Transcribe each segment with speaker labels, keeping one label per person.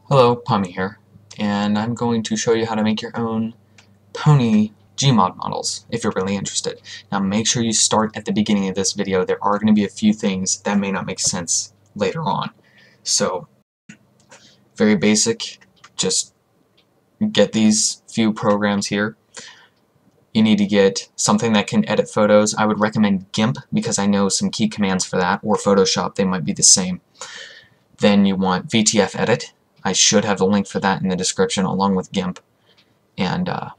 Speaker 1: Hello, Pommy here, and I'm going to show you how to make your own pony Gmod models, if you're really interested. Now make sure you start at the beginning of this video. There are going to be a few things that may not make sense later on. So, very basic, just get these few programs here. You need to get something that can edit photos. I would recommend GIMP because I know some key commands for that, or Photoshop, they might be the same. Then you want VTF edit. I should have the link for that in the description along with GIMP. And I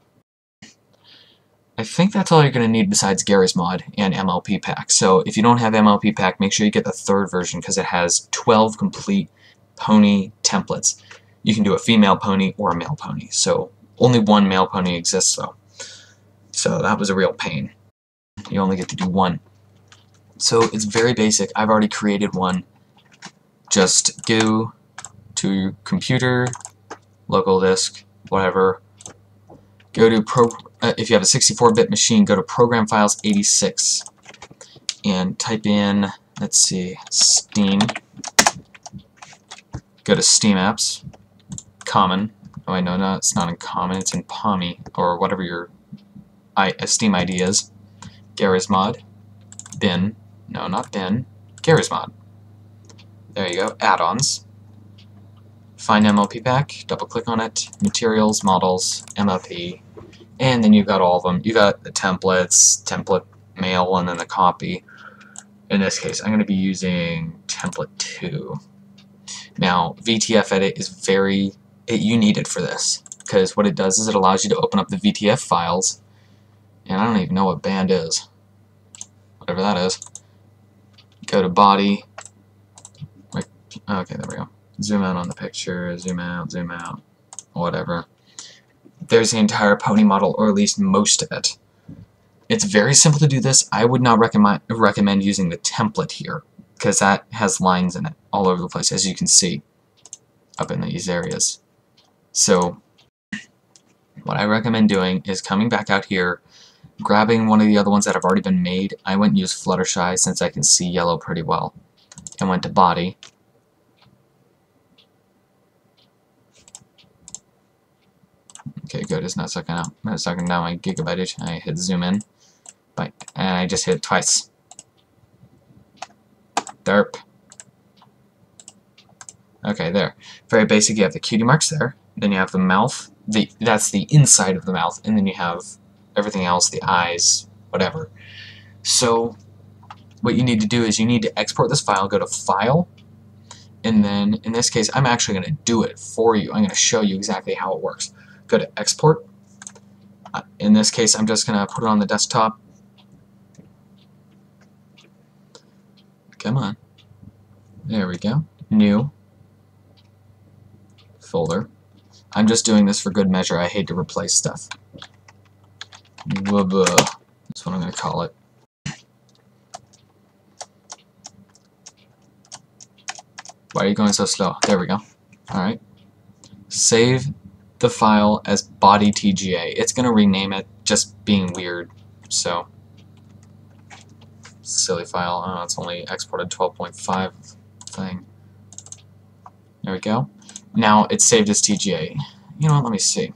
Speaker 1: think that's all you're going to need besides Gmod and MLPPack. So if you don't have MLPPack, make sure you get the third version because it has 12 complete pony templates. You can do a female pony or a male pony. So only one male pony exists though. So that was a real pain. You only get to do one. So it's very basic. I've already created one. Just go to your computer, local disk, whatever. Go to if you have a 64-bit machine, go to Program Files 86 and type in, let's see, Steam. Go to steamapps, common. Oh, I know, no, it's not in common, it's in Pommy or whatever your Steam ID is. Gmod, bin, no, not bin, Gmod. There you go, add-ons. Find MLPPack, double click on it, materials, models, MLP, and then you've got all of them. You got the templates, template mail, and then the copy. In this case, I'm going to be using template 2. Now, VTF edit is you need it for this, because what it does is it allows you to open up the VTF files, and I don't even know what band is, whatever that is. Go to body, okay, there we go. Zoom out on the picture, zoom out, whatever. There's the entire pony model, or at least most of it. It's very simple to do this. I would not recommend using the template here, because that has lines in it all over the place, as you can see, up in these areas. So, what I recommend doing is coming back out here, grabbing one of the other ones that have already been made. I went and used Fluttershy, since I can see yellow pretty well, and went to body. Okay, good. It's not sucking out. It's sucking down my gigabyte. I hit zoom in, and I just hit it twice. Derp. Okay, there. Very basic. You have the cutie marks there. Then you have the mouth. That's the inside of the mouth, and then you have everything else, the eyes, whatever. So, what you need to do is you need to export this file. Go to File, and then in this case, I'm actually going to do it for you. I'm going to show you exactly how it works. Go to Export. In this case, I'm just going to put it on the desktop. Come on. There we go. New. Folder. I'm just doing this for good measure. I hate to replace stuff. That's what I'm going to call it. Why are you going so slow? There we go. Alright. Save the file as body TGA. It's going to rename it, just being weird. So, silly file. Oh, it's only exported 12.5 thing. There we go. Now it's saved as TGA. You know what? Let me see.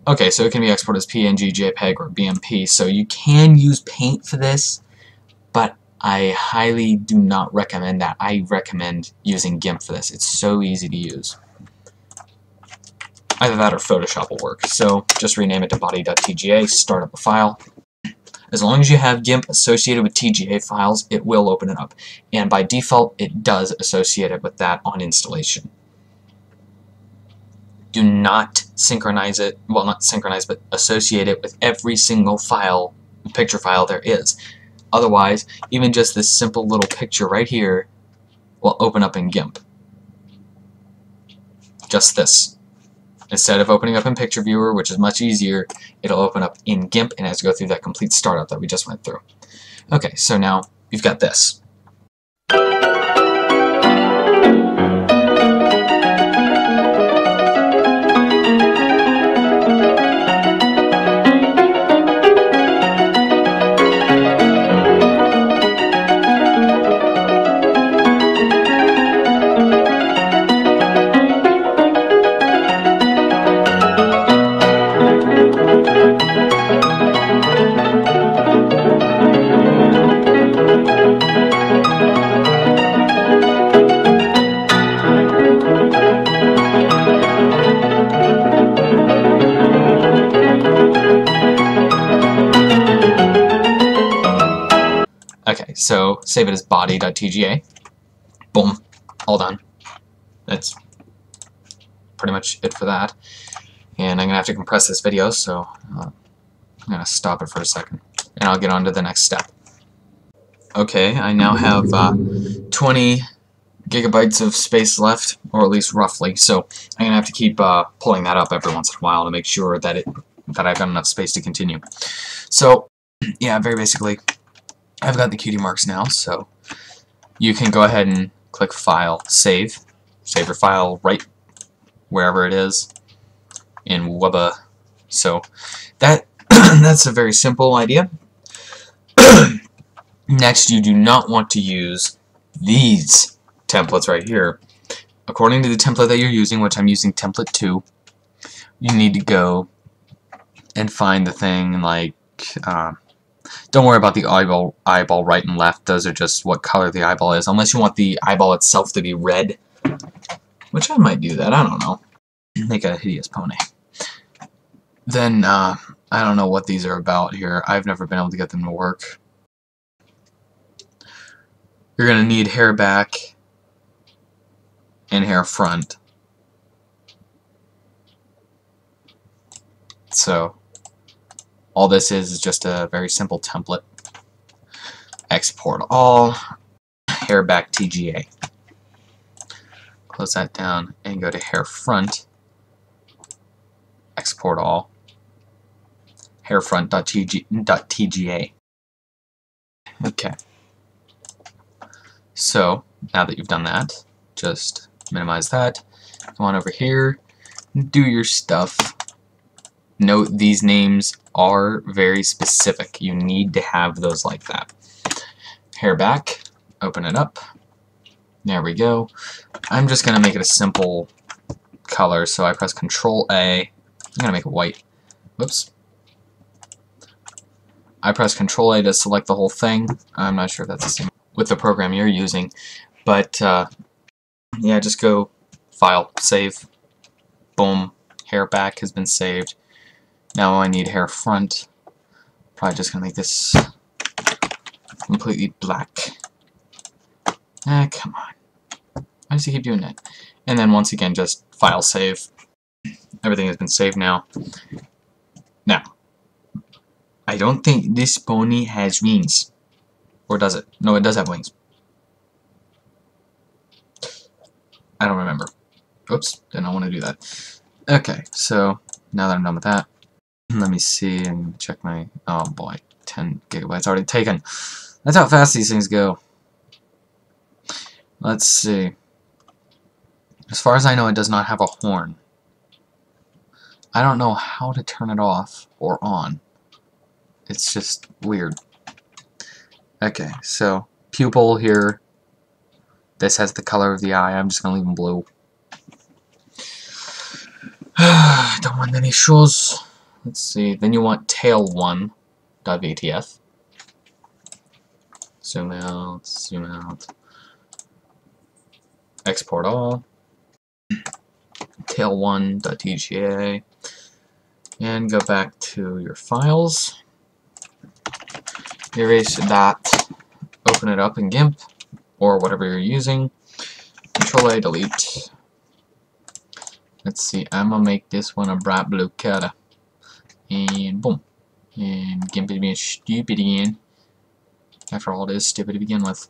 Speaker 1: Okay, so it can be exported as PNG, JPEG, or BMP. So you can use Paint for this, but I highly do not recommend that. I recommend using GIMP for this. It's so easy to use. Either that or Photoshop will work. So just rename it to body.tga, start up a file. As long as you have GIMP associated with TGA files, it will open it up. And by default, it does associate it with that on installation. Do not synchronize it, well, not synchronize, but associate it with every single file, picture file there is. Otherwise, even just this simple little picture right here will open up in GIMP. Just this. Instead of opening up in Picture Viewer, which is much easier, it'll open up in GIMP and has to go through that complete startup that we just went through. Okay, so now you've got this. save it as body.tga. Boom, all done. That's pretty much it for that. And I'm going to have to compress this video, so I'm going to stop it for a second. And I'll get on to the next step. Okay, I now have 20 gigabytes of space left, or at least roughly, so I'm going to have to keep pulling that up every once in a while to make sure that I've got enough space to continue. So, yeah, very basically, I've got the cutie marks now, so you can go ahead and click File, Save. Save your file right wherever it is in Wubba. So that that's a very simple idea. Next, you do not want to use these templates right here. According to the template that you're using, which I'm using template 2, you need to go and find the thing like don't worry about the eyeball right and left. Those are just what color the eyeball is, unless you want the eyeball itself to be red, which I might do that, I don't know. Make a hideous pony. Then I don't know what these are about here. I've never been able to get them to work. You're going to need hair back and hair front. So all this is just a very simple template. Export all, hair back TGA. Close that down and go to hair front. Export all, hair front.tga. Okay. So now that you've done that, just minimize that. Come on over here, do your stuff. Note these names are very specific. You need to have those like that. Hair back, open it up. There we go. I'm just gonna make it a simple color, so I press Control A. I'm gonna make it white. Whoops. I press Control A to select the whole thing. I'm not sure if that's the same with the program you're using, but yeah, just go File, Save. Boom. Hair back has been saved. Now I need hair front. Probably just gonna make this completely black. Come on. Why does he keep doing that? And then once again, just File, Save. Everything has been saved now. Now, I don't think this pony has wings. Or does it? No, it does have wings. I don't remember. Oops, did not want to do that. Okay, so now that I'm done with that, let me see and check my... Oh boy, 10 gigabytes already taken. That's how fast these things go. Let's see. As far as I know, it does not have a horn. I don't know how to turn it off or on. It's just weird. Okay, so pupil here. This has the color of the eye. I'm just gonna leave them blue. Don't want any shoes. Let's see. Then you want tail1.vtf. Zoom out. Zoom out. Export all. Tail1.tga. And go back to your files. Erase that. Open it up in GIMP or whatever you're using. Control A, delete. Let's see, I'm gonna make this one a bright blue color. And boom. And GIMP is being stupid again. After all, it is stupid to begin with.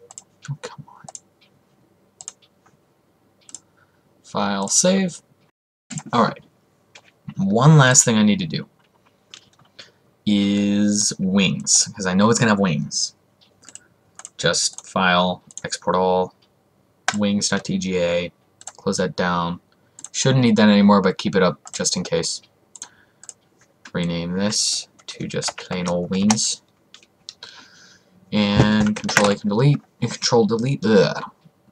Speaker 1: Oh, come on. File, save. Alright. One last thing I need to do is wings, because I know it's gonna have wings. Just File, Export All, wings.tga, close that down. Shouldn't need that anymore, but keep it up just in case. Rename this to just plain old wings. And Control A can delete, and Control Delete. Ugh. You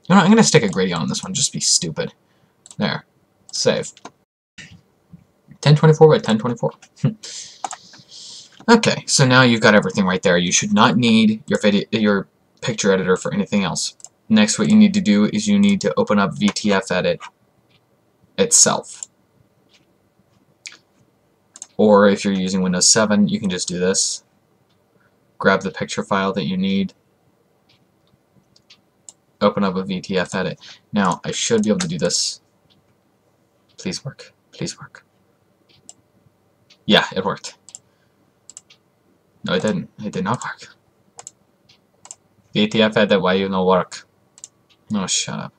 Speaker 1: know what, I'm gonna stick a gradient on this one, just be stupid. There. Save. 1024 by 1024. Okay, so now you've got everything right there. You should not need your picture editor for anything else. Next, what you need to do is you need to open up VTF Edit itself. Or if you're using Windows 7, you can just do this. Grab the picture file that you need. open up a VTF edit. Now, I should be able to do this. Please work. Please work. Yeah, it worked. No, it didn't. It did not work. VTF edit, why you no work? No, shut up.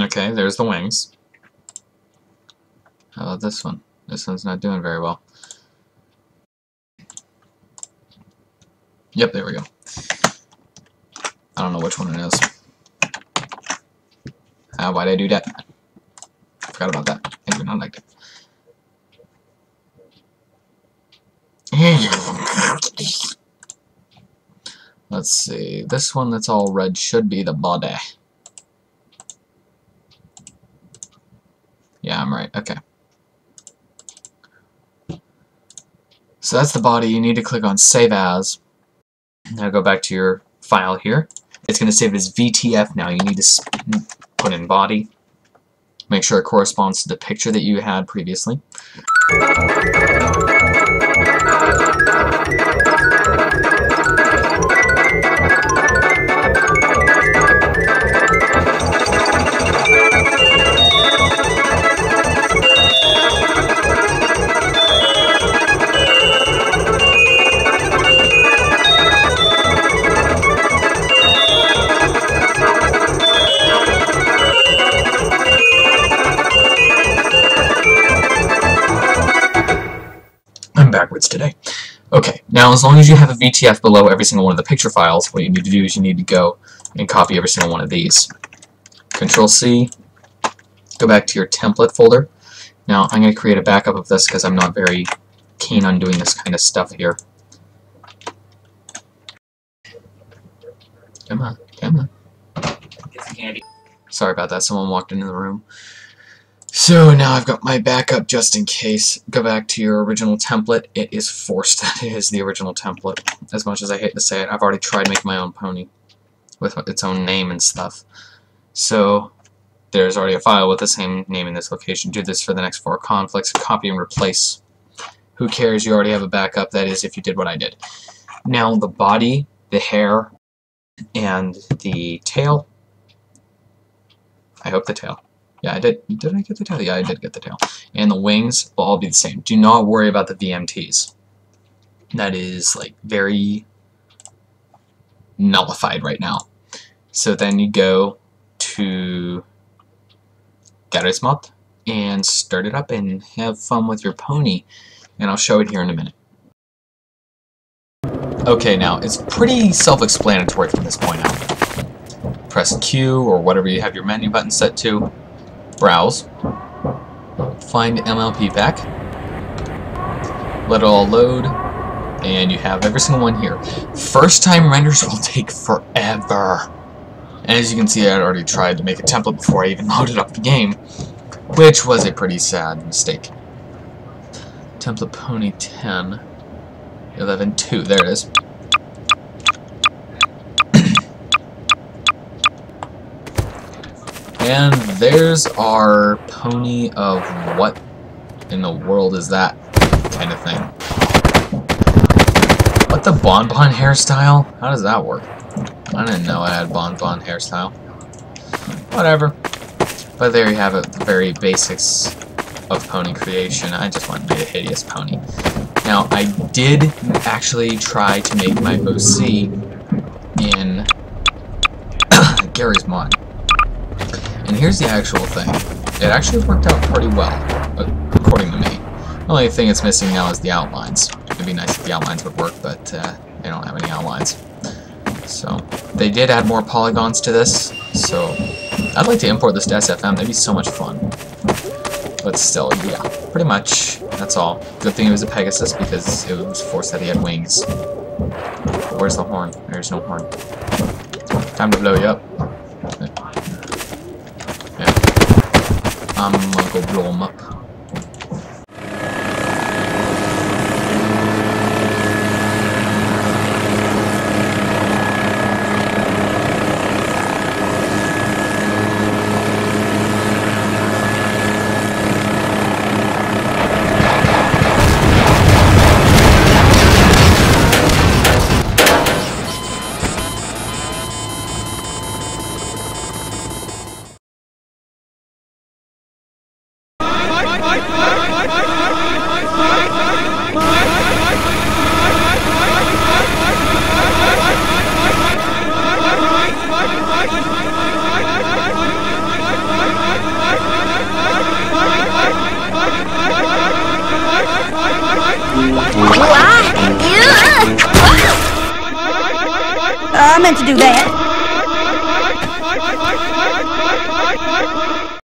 Speaker 1: Okay, there's the wings. How about this one? This one's not doing very well. Yep, there we go. I don't know which one it is. Why'd I do that? I forgot about that. I do not like that. Let's see. This one that's all red should be the body. Yeah, I'm right. Okay. So that's the body. You need to click on Save As. Now go back to your file here. It's going to save it as VTF now. You need to put in body. Make sure it corresponds to the picture that you had previously. Backwards today. Okay, now as long as you have a VTF below every single one of the picture files, what you need to do is you need to go and copy every single one of these. Control-C, go back to your template folder. Now I'm going to create a backup of this because I'm not very keen on doing this kind of stuff here. Come on, come on. Get some candy. Sorry about that, someone walked into the room. So now I've got my backup just in case. Go back to your original template. It is forced that it is the original template. As much as I hate to say it, I've already tried making my own pony with its own name and stuff. So there's already a file with the same name in this location. Do this for the next 4 conflicts. Copy and replace. Who cares? You already have a backup. That is if you did what I did. Now the body, the hair, and the tail. I hope the tail. Yeah, I did. Did I get the tail? Yeah, I did get the tail. And the wings will all be the same. Do not worry about the VMTs. That is, like, very nullified right now. So then you go to Gmod and start it up and have fun with your pony. And I'll show it here in a minute. Okay, now, it's pretty self-explanatory from this point out. Press Q or whatever you have your menu button set to. Browse, find MLPPack, let it all load, and you have every single one here. First time renders will take forever. And as you can see, I had already tried to make a template before I even loaded up the game, which was a pretty sad mistake. Template pony 10, 11, 2, there it is. And there's our pony of what in the world is that kind of thing. What the bonbon hairstyle? How does that work? I didn't know I had bonbon hairstyle. Whatever. But there you have it, the very basics of pony creation. I just went and made a hideous pony. Now, I did actually try to make my OC in Gary's mod. And here's the actual thing. It actually worked out pretty well, according to me. The only thing it's missing now is the outlines. It'd be nice if the outlines would work, but they don't have any outlines. So, they did add more polygons to this, so I'd like to import this to SFM. That'd be so much fun. But still, yeah, pretty much, that's all. Good thing it was a Pegasus, because it was forced that he had wings. But where's the horn? There's no horn. Time to blow you up. I'm gonna go blow him up.
Speaker 2: I meant to do that.